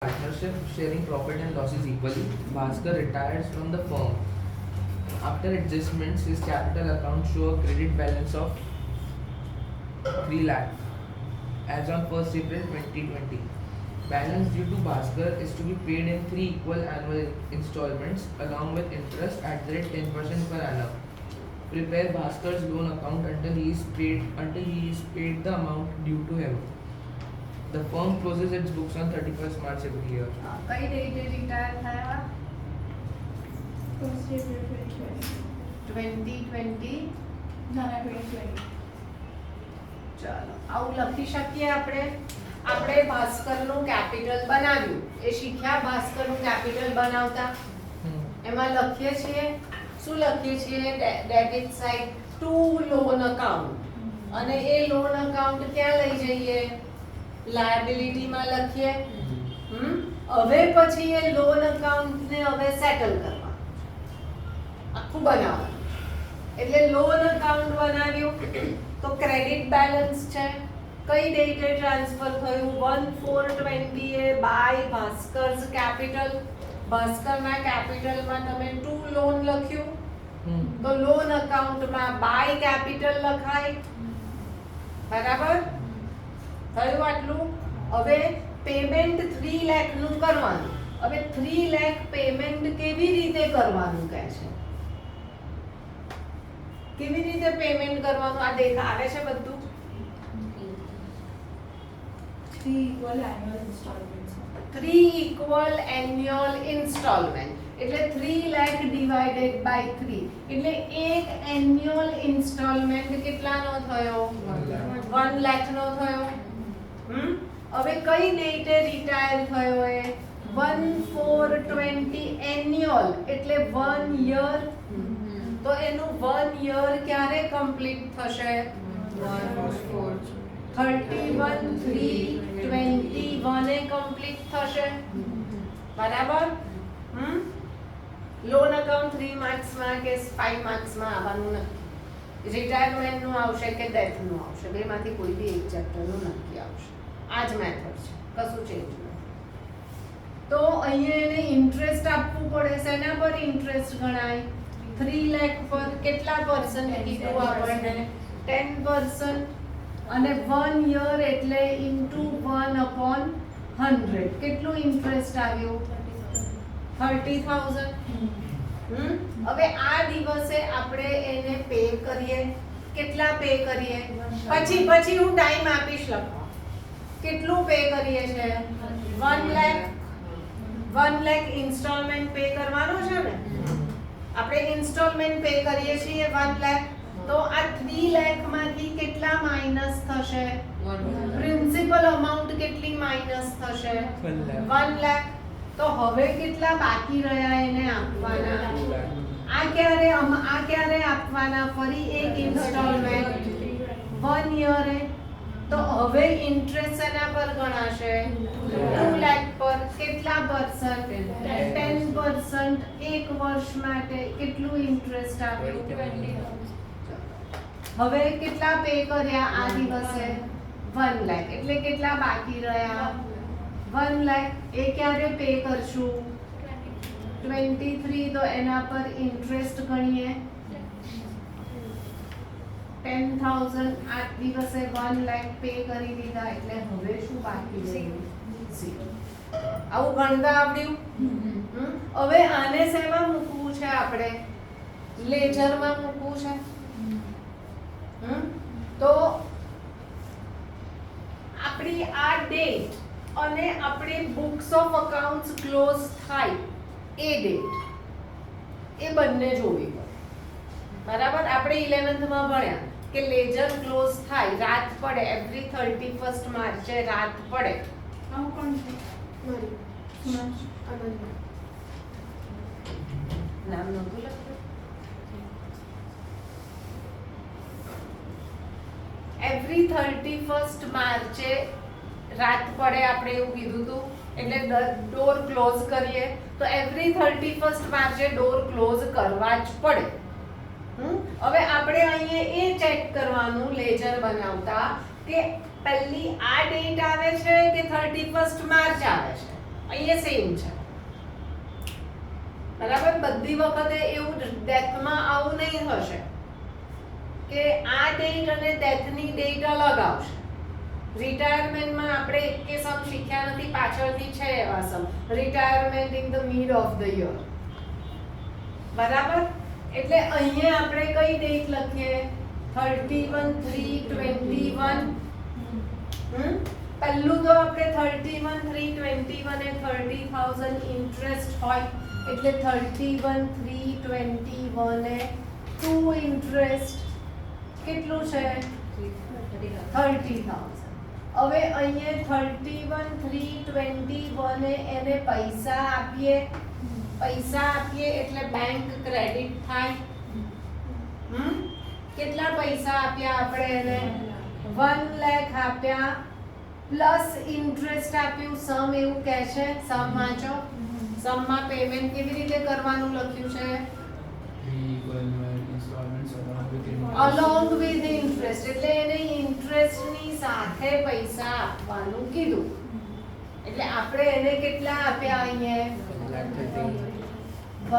partnership sharing profit and losses equally. Bhaskar retires from the firm. After adjustments, his capital account show a credit balance of 3 lakh as on 1st April 2020. Balance due to Bhaskar is to be paid in 3 equal annual installments along with interest at the rate 10% per annum. Prepare Bhaskar's loan account until he is paid the amount due to him. The firm closes its books on 31st March every year. કઈ ડેટે retire થયા? 2020 ચાલો આવું લખી શકીએ આપણે ભાસ્કરનું capital બનાવ્યું એ શીખ્યા ભાસ્કરનું capital બનાવતા એમાં લખીએ છીએ શું લખીએ છીએ debit side to loan account અને એ લોન અકાઉન્ટ ક્યાં લઈ જઈએ લાયબિલિટી માં લખીએ હવે પછી એ લોન અકાઉન્ટ ને હવે સેટલ કરવા આખું બનાવવાનું એટલે લોન અકાઉન્ટ બનાવ્યું તો ક્રેડિટ બેલેન્સ છે કઈ ડેટે ટ્રાન્સફર થયું 1420 એ બાય ભાસ્કર્સ કેપિટલ ભાસ્કરના કેપિટલમાં તમે ટુ લોન લખ્યું તો લોન અકાઉન્ટમાં બાય કેપિટલ લખાય બરાબર થયું આટલું હવે પેમેન્ટ 3 લાખ નું કરવાનું હવે 3 લાખ પેમેન્ટ કેવી રીતે કરવાનું કહે છે કેવી રીતે પેમેન્ટ કરવાનું આ દેખાવે છે બધું 3 equal annual installments. 3 equal annual installment એટલે 3 લાખ ડિવાઇડેડ બાય 3 એટલે એક એન્યુઅલ ઇન્સ્ટોલમેન્ટ કેટલાનો થયો 1 લાખ નો થયો હવે કઈ ડેટે રિટાયર થયો એ 1420 એન્યુઅલ એટલે 1 યર તો એનું 1 યર ક્યારે કમ્પ્લીટ થશે 31/3/21 એ કમ્પ્લીટ થશે બરાબર લોન અકાઉન્ટ 3 માર્ક્સ માં કે 5 માર્ક્સ માં આવવાનું નથી રિટાયરમેન્ટ નું આવશે કે ડેથ નું આવશે બેમાંથી કોઈ બી એક ચેપ્ટર નું નક્કી આવશે આ જ મેથડ છે કશું ચેન્જ નથી તો અહીંયા એને ઇન્ટરેસ્ટ આપવું પડે શેના પર ઇન્ટરેસ્ટ ગણાય 3 લાખ પર કેટલા પર્સન્ટ કીધું આપણને 10% અને 1 યર એટલે ઇન્ટુ 1/100 કેટલું ઇન્ટરેસ્ટ આવ્યું 30,000 હવે આ દિવસે આપણે એને પે કરીએ કેટલા પે કરીએ પછી હું ટાઈમ આપીશ લખવા કેટલું પે કરીએ છે 1 લાખ ઇન્સ્ટોલમેન્ટ પે કરવાનો છે ને આપણે ઇન્સ્ટોલમેન્ટ પે કરીએ છીએ 1 લાખ તો આ 3 લાખ માંથી કેટલા માઈનસ થશે પ્રિન્સિપલ અમાઉન્ટ કેટલી માઈનસ થશે 1 લાખ તો હવે કેટલા બાકી રહ્યા એને આપવાના આ ક્યારે આપવાના ફરી એક ઇન્સ્ટોલમેન્ટ 1 યર તો હવે ઇન્ટરેસ્ટ એના પર ગણાશે 2 લાખ પર કેટલા પર્સન્ટ 10% એક વર્ષ માટે કેટલું ઇન્ટરેસ્ટ આવ્યું 20 હવે કેટલા પે કર્યા આ દિવસે 1 લાખ એટલે કેટલા બાકી રહ્યા 1 લાખ એ ક્યારે પે કરશું 23 તો એના પર ઇન્ટરેસ્ટ ગણીએ 10,000 આ દિવસે 1 લાખ પે કરી દીધા એટલે હવે શું બાકી રહ્યું 0 આવું ગણતા આવડ્યું હવે આને શેમાં મૂકવું છે આપણે લેજરમાં મૂકવું છે તો આપણી આ ડેટ અને આપણે બુક્સ ઓફ અકાઉન્ટ્સ ક્લોઝ થાય એ ડેટ એ બંને જોવી પડે બરાબર આપણે 11th માં ભણ્યા કે લેજર ક્લોઝ થાય રાત પડે એવરી 31st માર્ચે રાત પડે આવું કોણ છે નામ નહોતું લખ્યું એવરી 31st માર્ચે રાત પડે આપણે એવું કીધું હતું એટલે ડોર ક્લોઝ કરીએ તો એવરી 31st માર્ચે ડોર ક્લોઝ કરવા જ પડે હવે આપણે અહીંયા એ ચેક કરવાનું લેજર બનાવતા કે પહેલી આ ડેટ આવે છે કે 31st માર્ચ આવે છે અહીંયા સેમ છે, બરાબર. બધી વખતે એવું ડેથમાં આવું નહીં થશે કે આ ડેટ અને ડેથની ડેટ અલગ આવશે. રિટાયરમેન્ટમાં આપણે એકે સમ શીખ્યા નથી, પાછળથી છે એવા સમ. Retirement in the mid of the year, બરાબર. એટલે અહીંયા આપણે કઈ ડેટ લખીએ? 31/3/21. પહેલું તો આપણે 31/3/21 એ 30,000 ઇન્ટરેસ્ટ હોય એટલે 31/3/21 એ 2 ઇન્ટરેસ્ટ કેટલું છે? 30,000. હવે અહીંયા 31/3/21 એને પૈસા આપીએ એટલે બેંક ક્રેડિટ થાય. કેટલા પૈસા આપ્યા આપણે એને? 1 લાખ આપ્યા પ્લસ ઇન્ટરેસ્ટ આપ્યું. સમ એવું કહે છે, સમ વાંચો. સમમાં પેમેન્ટ કેવી રીતે કરવાનું લખ્યું છે? અલોંગ વિથ ઇન્ટરેસ્ટ, એટલે એને ઇન્ટરેસ્ટની સાથે પૈસા આપવાનું કીધું. એટલે આપણે એને કેટલા આપ્યા? અહીંયા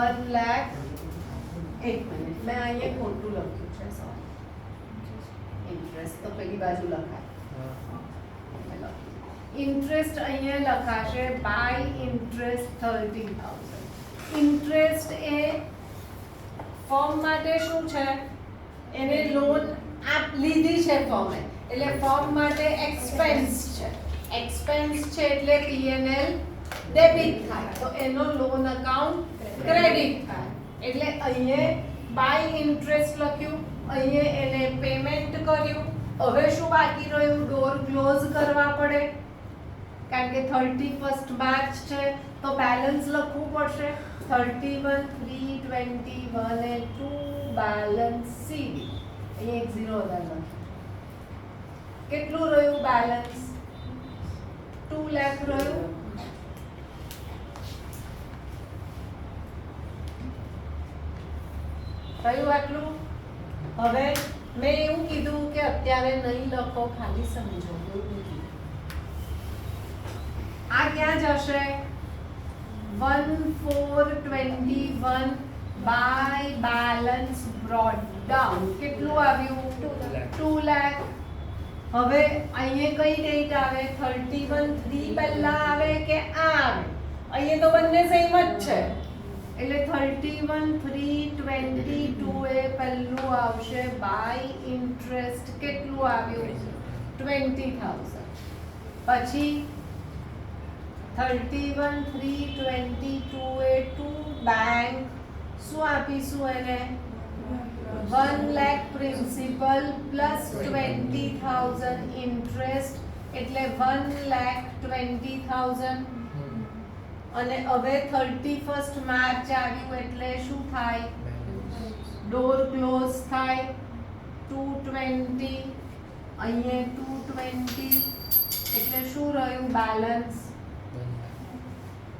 1 લાખ. એક મિનિટ, મેં અહીંયા ખોટું લખ્યું છે. સોરી, ઇન્ટરેસ્ટ તો પેલી બાજુ લખાય. ઇન્ટરેસ્ટ અહીંયા લખાશે બાય ઇન્ટરેસ્ટ 30,000. ઇન્ટરેસ્ટ એ ફર્મ માટે શું છે? એને લોન લીધી છે ફર્મે, એટલે ફર્મ માટે એક્સપેન્સ છે. એક્સપેન્સ છે એટલે P&L ડેબિટ થાય, તો એનો લોન અકાઉન્ટ ક્રેડિટ થાય. એટલે અહીંયા બાય ઇન્ટરેસ્ટ લખ્યું, અહીંયા એને પેમેન્ટ કર્યું. હવે શું બાકી રહ્યું? ડોર ક્લોઝ કરવા પડે, કારણ કે 31 માર્ચ છે તો બેલેન્સ લખવું પડશે. 31/3/21 એ 2 બેલેન્સ CD. અહીંયા એક 0 વધારે લખ્યું. કેટલું રહ્યું બેલેન્સ? 2 લાખ રહ્યું. થયું આટલું? હવે મેં એવું કીધું કે અત્યારે નહીં લખો, ખાલી સમજો. આ ક્યાં જશે? 1/4/21 બાય બેલેન્સ બ્રોટ ડાઉન. કેટલું આવ્યું? 2 લાખ. હવે અહીંયા કઈ ડેટ આવે? 31/3 પહેલા આવે કે આ આવે? અહીંયા તો બંને સેમ જ છે, એટલે 31/3/22 એ પહેલું આવશે બાય ઇન્ટરેસ્ટ. કેટલું આવ્યું? 20,000. પછી 31/3/22 એ 2 બેંક શું આપીશું એને? 1 લાખ પ્રિન્સિપલ પ્લસ 20,000 ઇન્ટરેસ્ટ, એટલે 1,20,000. અને હવે 31 માર્ચ આવ્યું એટલે શું થાય? ડોર ક્લોઝ થાય. 220, અહીંયા 220 એટલે શું રહ્યું બેલેન્સ?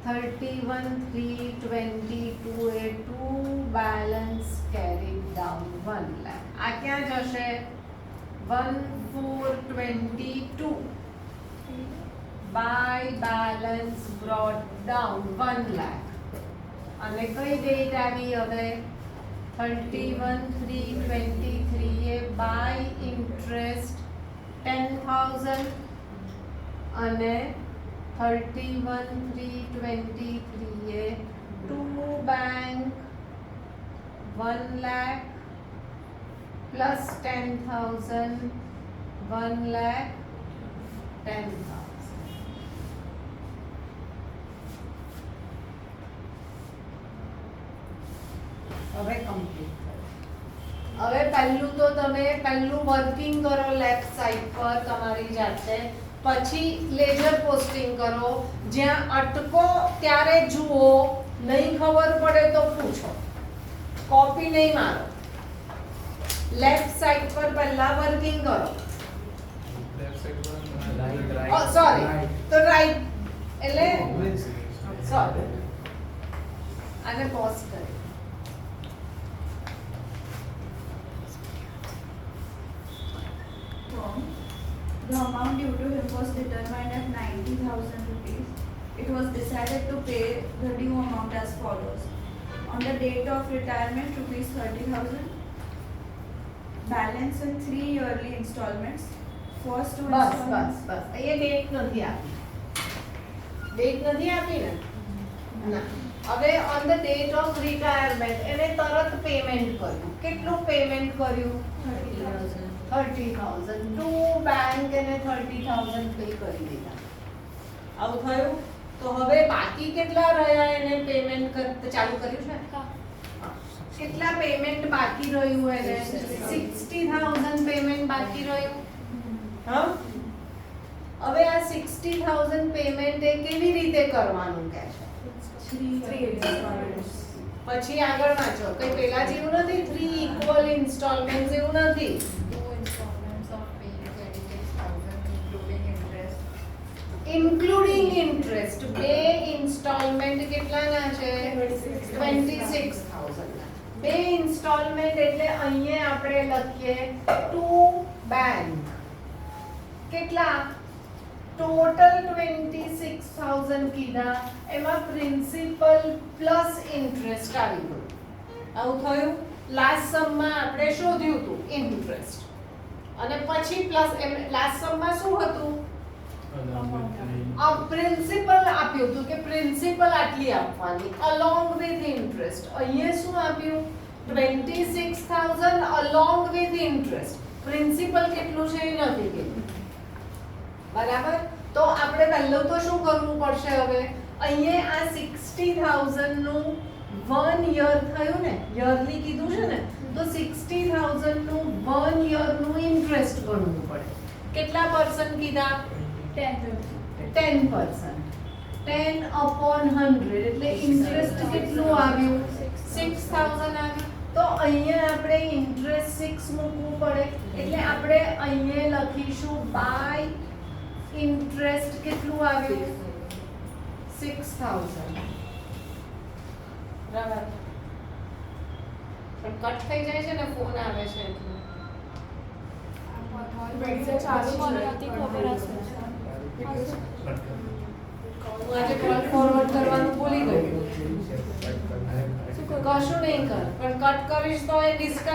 31/3/22 એ 2 બેલેન્સ કેરીડ ડાઉન 1 લાખ. આ ક્યાં જશે? 1/4/22 by balance brought down 1 lakh. અને કઈ ડેટ આવી હવે? 31/3/23 એ બાય ઇન્ટરેસ્ટ 10,000 અને 31/3/23 એ 2 બેંક 1 lakh plus 10,000 1,10,000. હવે કમ્પ્લીટ કરો. હવે પહેલું તો તમે પહેલું વર્કિંગ કરો લેફ્ટ સાઈડ પર તમારી જાતે, પછી લેજર પોસ્ટિંગ કરો. જ્યાં અટકો ત્યારે જુઓ, નહીં ખબર પડે તો પૂછો, કોપી નહીં મારો. લેફ્ટ સાઈડ પર પહેલા વર્કિંગ કરો. સોરી, તો રાઈટ એટલે સોરી, આને પોઝ કરી. The amount due to him was determined at 90,000 rupees. it was decided to pay the due amount as follows. On the date of retirement, rupees 30,000. Balance in 3 yearly installments. First two bus installments. Bus bus A date નથી આપી, date નથી આપી ને ના. હવે on the date of retirement એને તરત payment કર્યું. કેટલું પેમેન્ટ કર્યું? 30,000 ટુ બેંક એને 30,000 પે કરી દીધા. આવું થયું. તો હવે બાકી કેટલા રહ્યા એને પેમેન્ટ ચાલુ કર્યું છે? હા. કેટલા પેમેન્ટ બાકી રહ્યું એને? 60,000 પેમેન્ટ બાકી રહ્યું. હા. હવે આ 60,000 પેમેન્ટ એ કેવી રીતે કરવાનું કહે છે? 3 installments. પછી આગળ વાંચો. કઈ પેલા જેવું નથી 3 ઇક્વલ ઇન્સ્ટોલમેન્ટ્સ એવું નથી. 2 installments of paying 26,000 including interest. Including interest. બે ઇન્સ્ટોલમેન્ટ કેટલાના છે? 26,000 ના. બે ઇન્સ્ટોલમેન્ટ એટલે અહીંયા આપણે લખીએ ટુ બેંક. કેટલા? ટોટલ 26,000 કીધા. એમાં પ્રિન્સિપલ પ્લસ ઇન્ટરેસ્ટ આવી ગયું. આવું થયું. લાસ્ટ સમમાં આપણે શોધ્યું હતું ઇન્ટરેસ્ટ અને પછી પ્લસ લાસ્ટ સમમાં શું હતું? આ પ્રિન્સિપલ આપ્યું હતું કે પ્રિન્સિપલ આટલી આપવાની અલોંગ વિથ ઇન્ટરેસ્ટ. અહીંયા શું આપ્યું? 26,000 અલોંગ વિથ ઇન્ટરેસ્ટ. પ્રિન્સિપલ કેટલું છે એ નથી કીધું. બરાબર. તો આપણે પહેલું તો શું કરવું પડશે? હવે અહીંયા આ 60,000 નું 1 યર થયું ને, યરલી કીધું છે ને, તો 60,000 નું 1 યર નું ઇન્ટરેસ્ટ ગણવું પડે. કેટલા પર્સન્ટ કીધા? 10%. 10 upon 100 એટલે ઇન્ટરેસ્ટ કેટલું આવ્યું? 6,000 આવ્યું. તો અહીંયા આપણે ઇન્ટરેસ્ટ 6 મૂકવું પડે. એટલે આપણે અહીંયા લખીશું બાય ઇન્ટરેસ્ટ કેટલું આવ્યું? 6,000. બરાબર. પણ કટ થઈ જાય છે ને, ફોન આવે છે એટલે. હું આજે કોલ ફોરવર્ડ કરવાનું ભૂલી ગઈ. કશું નહીં કર, પણ કટ કરીશ તો એ ડિસ્કસ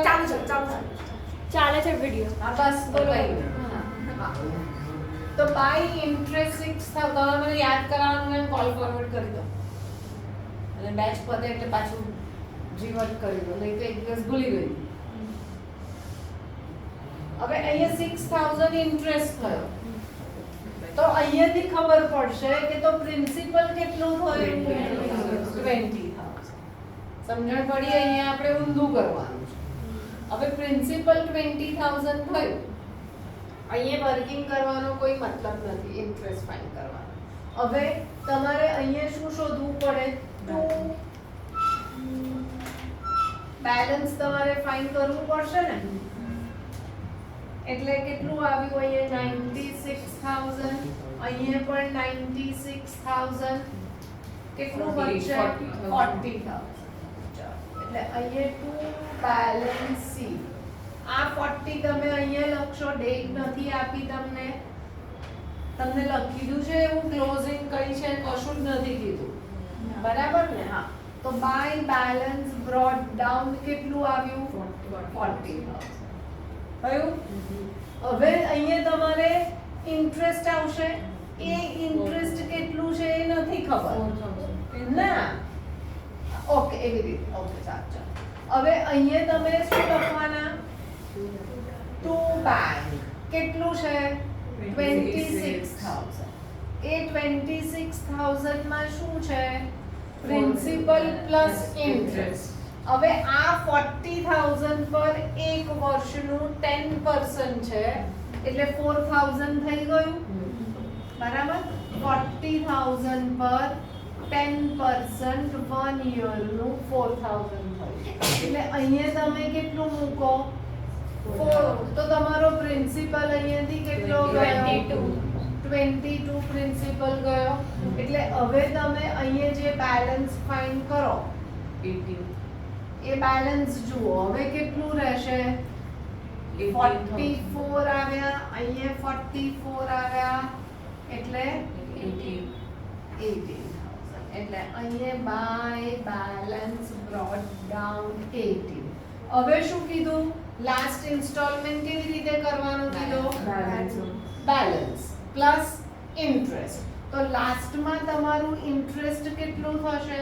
ચાલે છે વિડિયો. હા બસ બોલો. હા. તો બાય ઇન્ટરેસ્ટ 6,000 તમે મને યાદ કરાવવાનું એમ કોલ ફોરવર્ડ કરી દો અને બેચ પતે એટલે પાછું રીવર્ટ કરી દો, નહીં તો એક દિવસ ભૂલી ગઈ. હવે અહીંયા 6,000 ઇન્ટરેસ્ટ થયો તો અહીંયાથી ખબર પડશે કે તો પ્રિન્સિપલ કેટલું થયું? 20,000. સમજણ પડી? અહીંયા આપણે ઊંધું કરવાનું છે. હવે પ્રિન્સિપલ 20,000 થયું. અહીંયા વર્કિંગ કરવાનો કોઈ મતલબ નથી, ઇન્ટરેસ્ટ ફાઇન્ડ કરવાનો. હવે તમારે અહીંયા શું શોધવું પડે? બેલેન્સ તમારે ફાઇન્ડ કરવું પડશે ને. એટલે કેટલું આવ્યું? અહીંયા 96,000, અહીંયા પણ 96,000. કેટલું બનશે? 40,000. એટલે અહીંયા ટુ બેલેન્સ સી. આ 40 તમે અહીંયા લખશો. ડેટ નથી આપી તમને, તમને લખી દીધું છે એવું ક્લોઝિંગ કઈ છે કશું જ નથી કીધું. બરાબર ને? હા. તો બાય બેલેન્સ બ્રોટ ડાઉન કેટલું આવ્યું? 40,000. થયું? હવે અહીંયા તમારે ઇન્ટરેસ્ટ આવશે. એ ઇન્ટરેસ્ટ કેટલું છે એ નથી ખબર ના. ઓકે, એવી રીતે. ઓકે, ચાલો. હવે અહીંયા તમે શું લખવાના? ટુ બેંક કેટલું છે? 26,000. એ 26,000 માં શું છે? Principal plus interest. હવે આ 40,000 પર એક વર્ષનું 10% છે એટલે 4,000 થઈ ગયું. બરાબર. 40,000 પર 10% 1 યરનું 4,000 થયું. એટલે અહીંયા તમે કેટલું મૂકો? 4. તો તમારો પ્રિન્સિપલ અહીંયાથી કેટલો ગયો? 22 પ્રિન્સિપલ ગયો. એટલે હવે તમે અહીંયા જે બેલેન્સ ફાઇન્ડ કરો 18. એ બેલેન્સ જુઓ. હવે કેટલું રહેશે? 44 આવ્યા. અહીંયા 44 આવ્યા એટલે 18. 18,000 એટલે અહીંયા બાય બેલેન્સ બ્રોટ ડાઉન 18. હવે શું કીધું? લાસ્ટ ઇન્સ્ટોલમેન્ટ કેવી રીતે કરવાનું કીધું? Balance plus interest. તો લાસ્ટમાં તમારું ઇન્ટરેસ્ટ કેટલું થશે?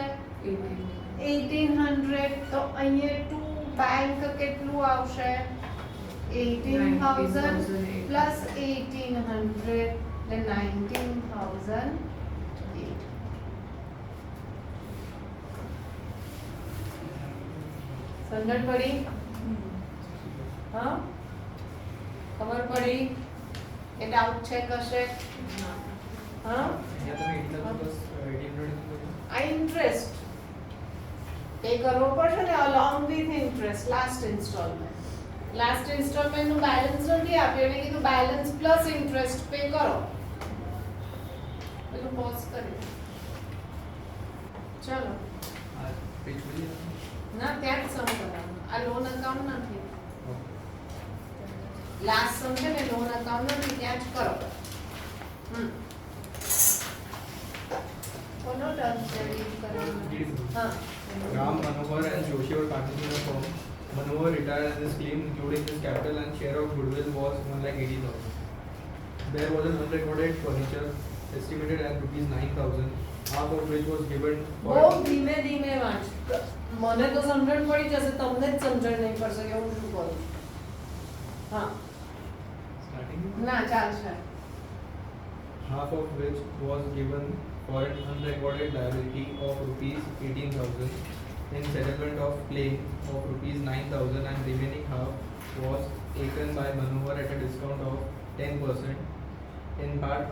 1800. તો અહીંયા ટુ બેંક કેટલું આવશે? 18,000 પ્લસ 1800 એટલે 19,000. સમજણ પડી? હા, ખબર પડી કે ડાઉટ છે કશે? હા, આ ઇન્ટરેસ્ટ પે કરવો પડશે ને along with interest. Last installment નું બેલેન્સ નથી આપ્યું, એટલે કીધું બેલેન્સ પ્લસ ઇન્ટરેસ્ટ પે કરો. પેલું પોઝ કરી ચલો. ના, ત્યાં જ સમ કરવાનું. આ લોન અકાઉન્ટ નથી. લાસ્ટ સમ છે ને લોન અકાઉન્ટ નથી, ત્યાં જ કરો. કોનો ટર્મ છે રીડ કરવાનો? હા. Ram, Manohar and Joshi were partners in the firm. Manohar retired and his claim, including his capital and share of goodwill, was 1,80,000. There was an unrecorded furniture estimated at rupees 9,000, half of which was given બહુ ધીમે ધીમે વાંચ. મને તો સમજણ પડી જશે, તમને જ સમજણ નહીં પડશે કે હું શું કરું. હા, starting. ના ચાલશે. Half of which was given for an unrecorded liability of rupees 18,000 in settlement of claim of rupees 9,000, and remaining half was taken by Manohar at a discount of 10% in part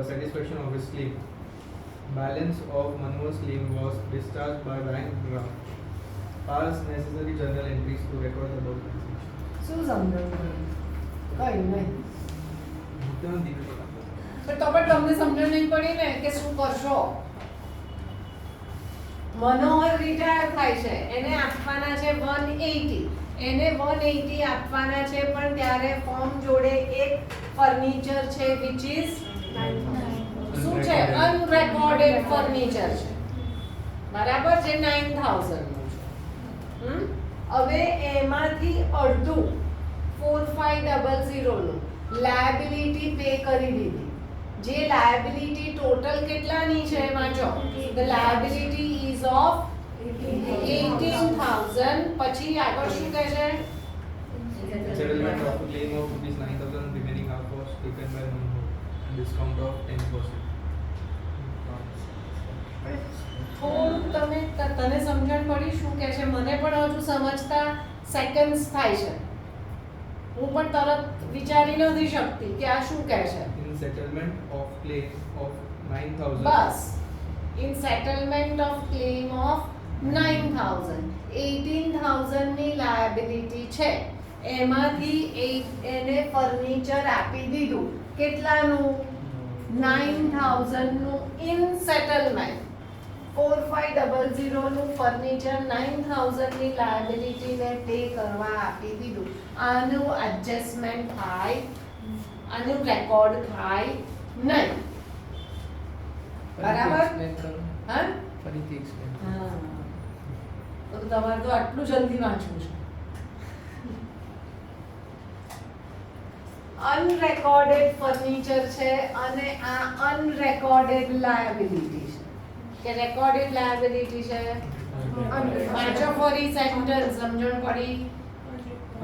satisfaction of his claim. Balance of Manohar's claim was discharged by bank draft. Pass necessary journal entries to record the above transaction. શું સમજણ પડી? કઈ નહીં. ભુગતાન દિન પણ તો પણ તમને સમજણ નહીં પડી ને કે શું કરશો. મનોહર રિટાયર થાય છે, એને આપવાના છે 180. એને 180 આપવાના છે, પણ ત્યારે ફોર્મ જોડે એક ફર્નિચર છે which is શું છે? અનરેકોર્ડેડ ફર્નિચર છે, બરાબર છે, 9,000 નું છે. હવે એમાંથી અડધું 4500 નું લાયબિલિટી પે કરી દીધી. જે લાયબિલિટી ટોટલ કેટલાની છે વાંચો. The liability ease of 18,000. પછી આગળ શું કહે છે? settlement of a claim of rupees 9,000, remaining half was taken by Manohar and discount of 10%. થોડું તને સમજણ પડી શું કહે છે? મને પણ હજુ સમજતા સેકન્ડ્સ થાય છે. હું પણ તરત વિચારી નથી શકતી કે આ શું કહે છે. In settlement of claim of 9,000. Bus, in settlement of claim of 9,000, 18,000 ની લાયબિલિટી છે, એમાંથી એને ફર્નિચર આપી દીધું. કેટલાનું? 9,000 નું ઇન સેટલમેન્ટ. 4500 નું ફર્નિચર 9,000 ની લાયબિલિટી ને પે કરવા આપી દીધું. આનું એડજસ્ટમેન્ટ થાય, આનું રેકોર્ડ થાય નહીં. બરાબર? હા, ફરીથી explain કરો. હા. તો તમારે તો આટલું જલ્દી વાંચવું છે. અનરેકોર્ડેડ ફર્નિચર છે અને આ અનરેકોર્ડેડ લાયબિલિટી છે. કે રેકોર્ડેડ લાયબિલિટી છે. વાંચો ફરી સેન્ટેન્સ, સમજણ પડી?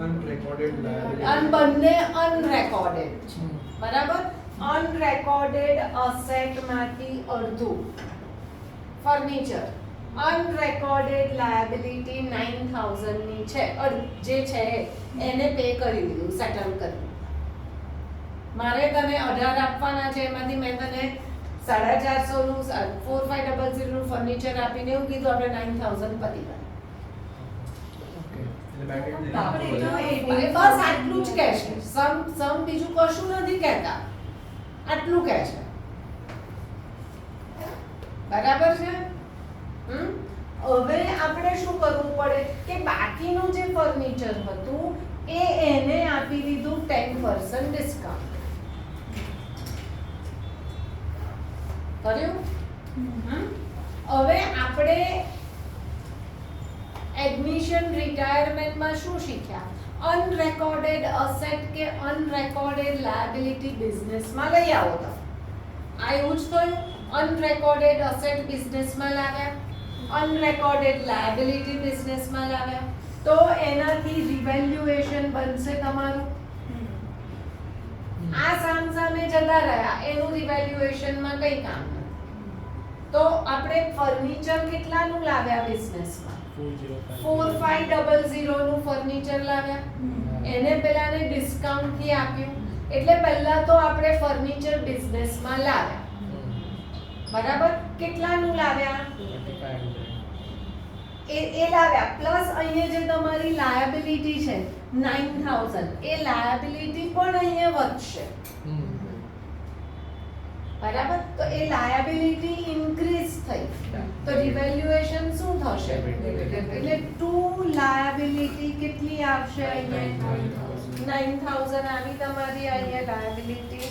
Unrecorded liability. બંને અનરેકોર્ડેડ છે, બરાબર. અનરેકોર્ડેડ અસેટ માંથી અડધું ફર્નિચર, અનરેકોર્ડેડ લાયબિલિટી 9,000 ની છે, જે છે એને પે કરી દીધું, સેટલ કરી. મારે તને 18 આપવાના છે, એમાંથી મેં તને 450 નું 4500 નું ફર્નિચર આપીને એવું કીધું આપણે 9,000 પતી ગયા. બસ આટલું જ કહે છે. સમ બીજું કશું નથી કહેતા, આટલું કહે છે. બરાબર છે? હવે આપણે શું કરવું પડે કે બાકીનું જે ફર્નિચર હતું એને આપી દીધું 10% ડિસ્કાઉન્ટ. કર્યું? હવે આપણે એડમિશન રિટાયરમેન્ટમાં શું શીખ્યા? અનરેકોર્ડેડ અસેટ કે અનરેકોર્ડેડ લાયબિલિટી બિઝનેસમાં લઈ આવો તમે. આ એવું જ થયું. અનરેકોર્ડેડ અસેટ બિઝનેસમાં લાવ્યા, અનરેકોર્ડેડ લાયબિલિટી બિઝનેસમાં લાવ્યા, તો એનાથી રિવેલ્યુએશન બનશે તમારું. આ સામે જતા રહ્યા, એનું રિવેલ્યુએશનમાં કઈ કામ નથી. તો આપણે ફર્નિચર કેટલાનું લાવ્યા બિઝનેસમાં? 4500 નું ફર્નિચર લાવ્યા. એને પેલાને ડિસ્કાઉન્ટ થી આપ્યું, એટલે પહેલા તો આપણે ફર્નિચર બિઝનેસમાં લાવ્યા. બરાબર? કેટલાનું લાવ્યા? 4500. એ લાવ્યા પ્લસ અહીંયા જે તમારી લાયબિલિટી છે 9000, એ લાયબિલિટી પણ અહીંયા વધશે. બરાબર? તો એ લાયબિલિટી ઇન્ક્રીઝ થઈ, તો રિવેલ્યુએશન શું થશે? એટલે ટુ લાયબિલિટી કેટલી આવશે? અહીંયા 9000 આવી તમારી અહીંયા લાયબિલિટી.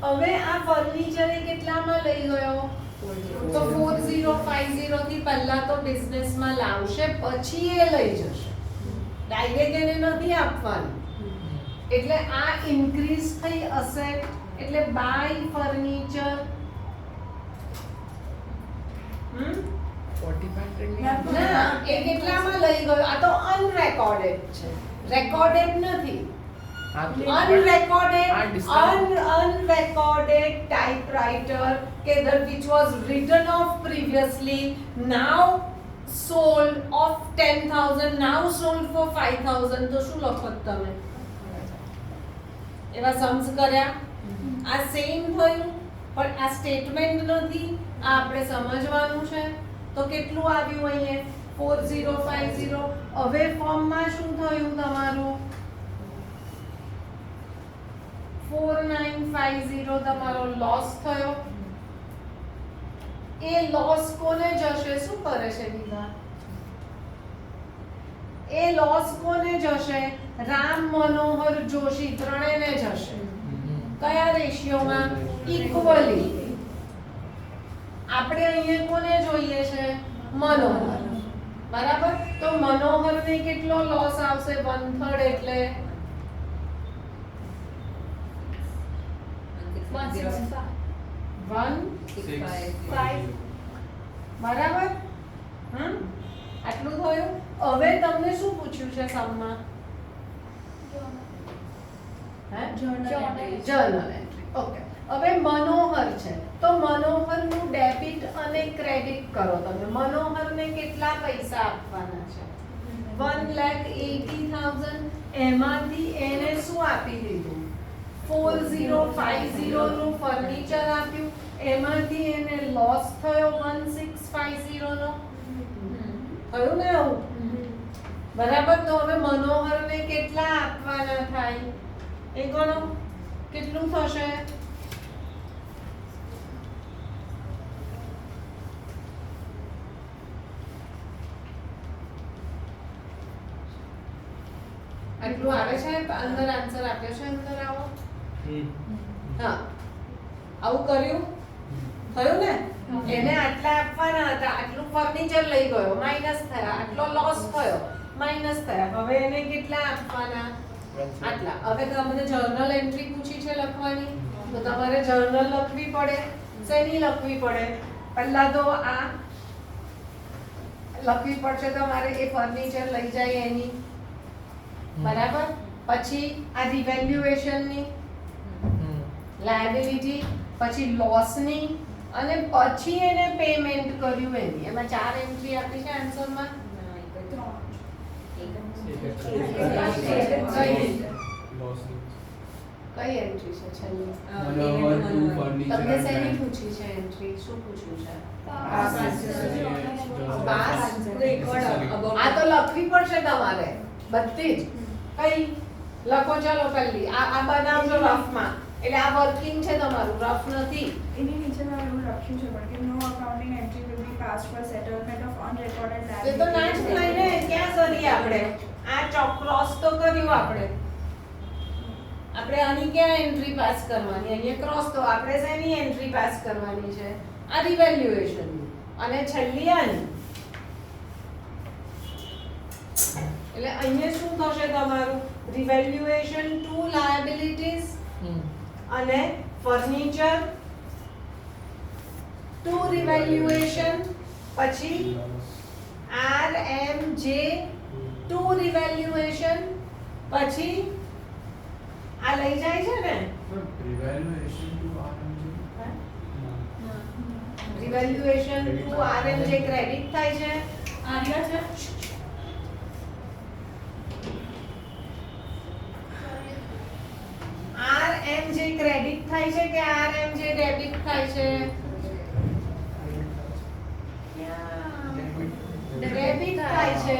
હવે આ ફર્નિચર એ કેટલામાં લઈ ગયો? તો 4050 થી પહેલા તો બિઝનેસમાં લાવશે, પછી એ લઈ જશે. ડાયરેક્ટ એને નથી આપવાનું. એટલે આ ઇન્ક્રીઝ થઈ અસેટ, એટલે બાય ફર્નિચર 4500 ના, એ કેટલામાં લઈ ગયો? આ તો અનરેકોર્ડેડ છે, રેકોર્ડેડ નથી. Unrecorded typewriter which was written off previously, now sold of 10,000, now sold for 5,000. તો શું લખો તમે? એવા સમ્સ કર્યા. આ સેમ થયું, પણ આ સ્ટેટમેન્ટ નથી, આ આપણે સમજવાનું છે. તો કેટલું આવ્યું અહીંયા? 4050. હવે ફોર્મમાં શું થયું તમારું? 4950 તમારો લોસ થયો. એ લોસ કોને જશે? શું કરે છે બીજા? એ લોસ કોને જશે? રામ મનોહર જોશી ત્રણેયને જશે. કયા રેશિયોમાં? ઇક્વલી. આપણે અહીંયા કોને જોઈએ છે? મનોહર. બરાબર? તો મનોહરને કેટલો લોસ આવશે? 1/3, એટલે 165. બરાબર? આટલું થયું. હવે તમને શું પૂછ્યું છે સમમાં? Journal entry. ઓકે. હવે મનોહર છે, તો મનોહરનું ડેબિટ અને ક્રેડિટ કરો તમે. મનોહરને કેટલા પૈસા આપવાના છે? 1,80,000. એમાંથી એને શું આપી દીધું? 4050 નું ફર્નિચર આપ્યું, એમાંથી એને લોસ થયો 1650 નો. થયું ને આવું? બરાબર? તો હવે મનોહરને કેટલા આપવાના થાય એ ગણો. કેટલું થશે? આટલું આવે છે? અંદર આન્સર આપ્યો છે? અંદર આવો. હા, આવું કર્યું? થયું ને? એને આટલા આપવાના હતા, આટલું ફર્નિચર લઈ ગયો, માઈનસ થયા. આટલો લોસ થયો, માઈનસ થયા. હવે એને કેટલા આપવાના? આટલા. હવે તમને જર્નલ એન્ટ્રી પૂછી છે લખવાની, તો તમારે જર્નલ લખવી પડે. શેની લખવી પડે? પહેલા તો આ લખવી પડશે તમારે, એ ફર્નિચર લઈ જાય એની. બરાબર? પછી આ રિવેલ્યુએશનની, લાયબિલિટી, પછી લોસની, અને પછી એને પેમેન્ટ કર્યું એની. એમાં 4 એન્ટ્રી આપી છે આન્સરમાં. કઈ એન્ટ્રી છે છેલ્લી? તમને શેની પૂછી છે એન્ટ્રી? શું પૂછ્યું છે? આ તો લખવી પડશે તમારે બધી જ. કઈ લખો? ચલો પહેલી આ બનાવજો રફમાં. એટલે આ વર્કિંગ છે તમારું, રફ નથી. એની નીચે મેં એવું લખ્યું છે પણ કે no accounting entry will be passed for settlement of unrecorded એ તો ના જ થાય ને. ક્યાં કરીએ આપણે? આ ક્રોસ તો કર્યું આપણે આની ક્યાં એન્ટ્રી પાસ કરવાની અહીંયા ક્રોસ તો આપણે શેની એન્ટ્રી પાસ કરવાની છે આ રિવેલ્યુએશન અને છેલ્લી આની એટલે અહીંયા શું થશે તમારું રિવેલ્યુએશન ટુ લાયબિલિટીઝ અને ફર્નિચર ટુ રિવેલ્યુએશન પછી RMJ ટુ રિવેલ્યુએશન પછી આ લઈ જાય છે ને રિવેલ્યુએશન ટુ RMJ ક્રેડિટ થાય છે આર્યા છે RMJ ક્રેડિટ થાય છે કે RMJ ડેબિટ થાય છે ડેબિટ થાય છે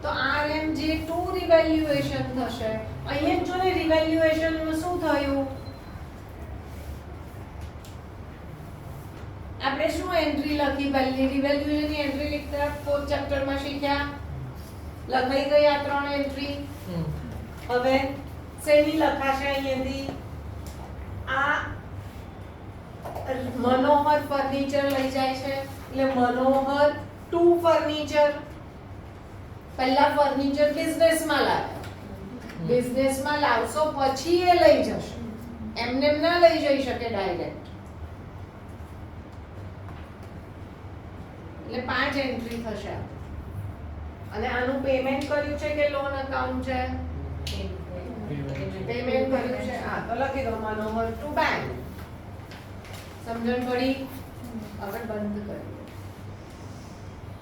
તો RMJ ટુ રિવેલ્યુએશન થશે અહીંયા જો ને રિવેલ્યુએશન માં શું થયું આપણે શું એન્ટ્રી લખી પહેલી રિવેલ્યુએશન ની એન્ટ્રી લીધા ફોર્થ ચેપ્ટર માં શીખ્યા લખાઈ ગઈ આ ત્રણ એન્ટ્રી હવે શેની લખાશે અહીંયાથી આ મનોહર ફર્નિચર લઈ જાય છે એટલે મનોહર ટુ ફર્નિચર પહેલા ફર્નિચર બિઝનેસમાં લાવ્યા બિઝનેસમાં લાવશો પછી એ લઈ જશે એમને એમ ના લઈ જઈ શકે ડાયરેક્ટ એટલે 5 એન્ટ્રી થશે અને આનું પેમેન્ટ કર્યું છે કે લોન અકાઉન્ટ છે પેમેન્ટ કર્યું છે હા તો લખી દો મનોહર ટુ બેંક સમજણ પડી હવે બંધ કરી